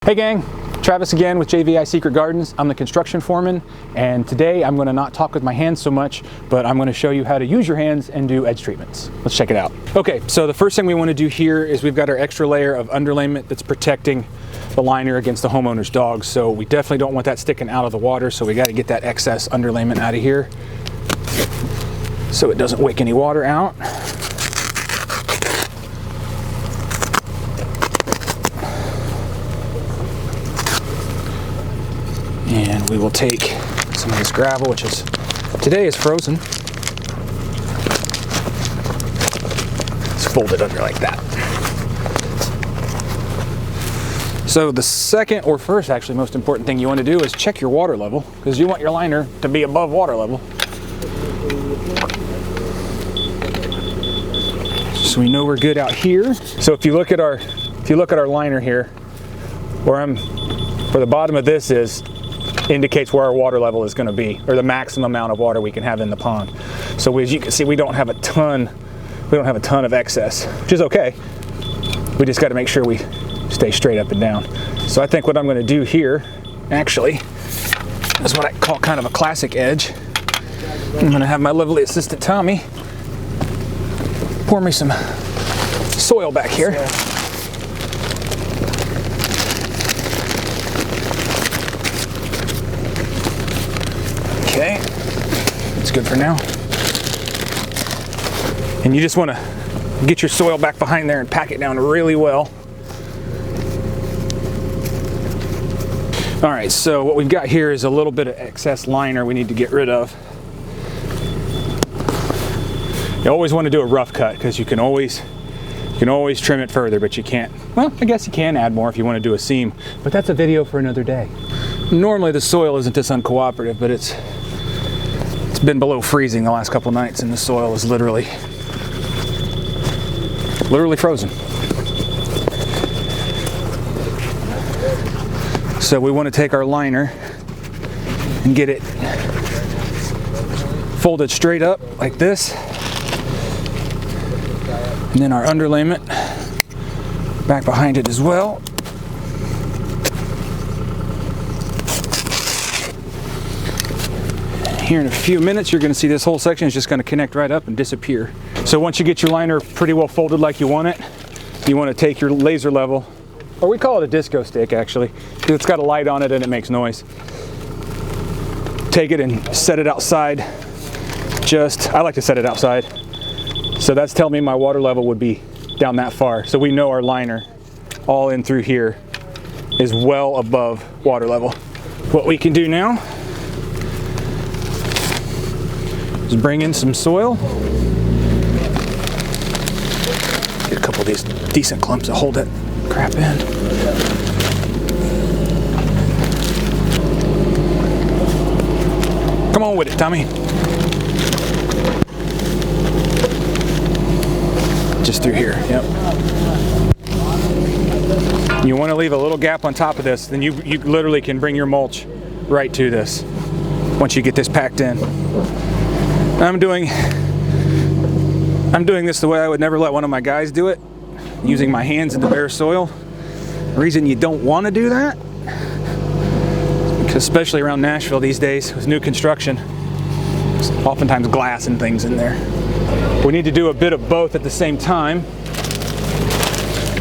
Hey gang, Travis again with JVI Secret Gardens. I'm the construction foreman, and today I'm going to not talk with my hands so much, but I'm going to show you how to use your hands and do edge treatments. Let's check it out. Okay, so the first thing we want to do here is we've got our extra layer of underlayment that's protecting the liner against the homeowner's dogs. So we definitely don't want that sticking out of the water, so we got to get that excess underlayment out of here so it doesn't wake any water out. And we will take some of this gravel, which is today is frozen. Let's fold it under like that. So the second or first, actually most important thing you want to do is check your water level, because you want your liner to be above water level. So we know we're good out here. So if you look at our liner here, where the bottom of this is, indicates where our water level is going to be, or the maximum amount of water we can have in the pond. So as you can see, we don't have a ton of excess, which is okay. We just got to make sure we stay straight up and down. So I think what I'm going to do here actually is what I call kind of a classic edge. I'm going to have my lovely assistant Tommy pour me some soil back here. Okay, that's good for now. And you just want to get your soil back behind there and pack it down really well. All right, so what we've got here is a little bit of excess liner we need to get rid of. You always want to do a rough cut, because you can always trim it further, but you can't. Well, I guess you can add more if you want to do a seam, but that's a video for another day. Normally the soil isn't this uncooperative, but it's been below freezing the last couple nights, and the soil is literally frozen. So we want to take our liner and get it folded straight up like this, and then our underlayment back behind it as well. Here in a few minutes, you're going to see this whole section is just going to connect right up and disappear. So once you get your liner pretty well folded like you want it, you want to take your laser level, or we call it a disco stick actually, because it's got a light on it and it makes noise. Take it and set it outside. I like to set it outside. So that's telling me my water level would be down that far. So we know our liner all in through here is well above water level. What we can do now is bring in some soil. Get a couple of these decent clumps to hold that crap in. Come on with it, Tommy. Just through here, yep. You want to leave a little gap on top of this, then you literally can bring your mulch right to this once you get this packed in. I'm doing this the way I would never let one of my guys do it, using my hands in the bare soil. The reason you don't want to do that, because especially around Nashville these days with new construction, there's oftentimes glass and things in there. We need to do a bit of both at the same time.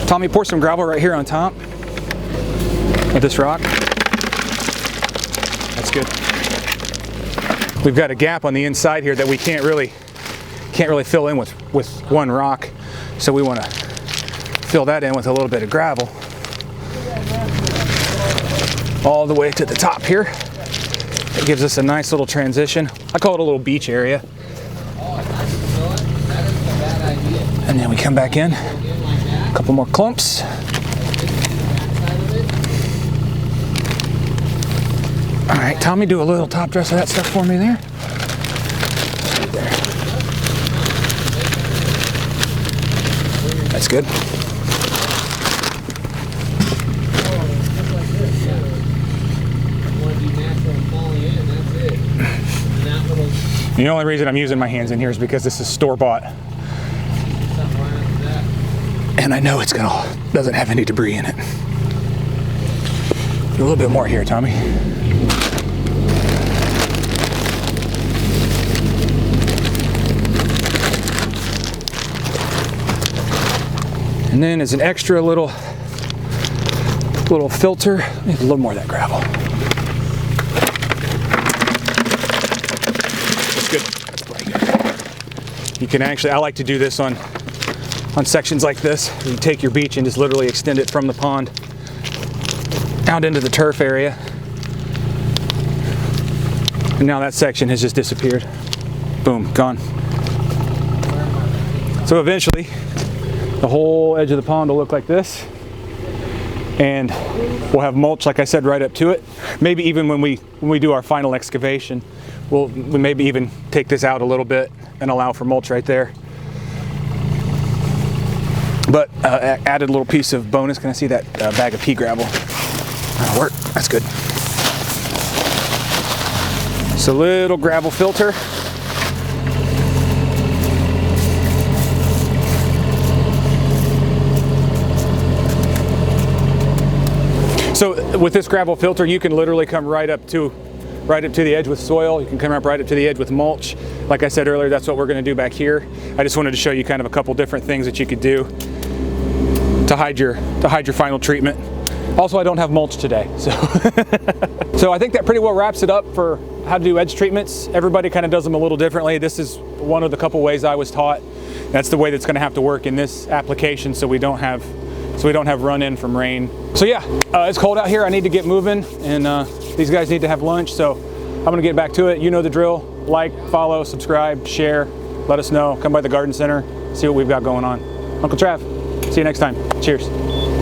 Tommy, pour some gravel right here on top of this rock. That's good. We've got a gap on the inside here that we can't really fill in with one rock, so we want to fill that in with a little bit of gravel all the way to the top here. It gives us a nice little transition. I call it a little beach area. And then we come back in, a couple more clumps. All right, Tommy, do a little top dress of that stuff for me there. Right there. That's good. The only reason I'm using my hands in here is because this is store-bought. And I know doesn't have any debris in it. Do a little bit more here, Tommy. And then as an extra little filter, a little more of that gravel. That's good. That's pretty good. You can actually, I like to do this on sections like this. You take your beach and just literally extend it from the pond out into the turf area. And now that section has just disappeared. Boom, gone. So eventually, the whole edge of the pond will look like this. And we'll have mulch, like I said, right up to it. Maybe even when we do our final excavation, we maybe even take this out a little bit and allow for mulch right there. But added a little piece of bonus. Can I see that bag of pea gravel? That'll work. That's good. So little gravel filter. So with this gravel filter, you can literally come right up to the edge with soil. You can come right up to the edge with mulch. Like I said earlier, that's what we're going to do back here. I just wanted to show you kind of a couple different things that you could do to hide your final treatment. Also, I don't have mulch today, so so I think that pretty well wraps it up for how to do edge treatments. Everybody kind of does them a little differently. This is one of the couple ways I was taught. That's the way that's going to have to work in this application, so we don't have run-in from rain. So yeah, it's cold out here. I need to get moving, and these guys need to have lunch, so I'm gonna get back to it. You know the drill. Like, follow, subscribe, share. Let us know. Come by the garden center, see what we've got going on. Uncle Trav, see you next time. Cheers.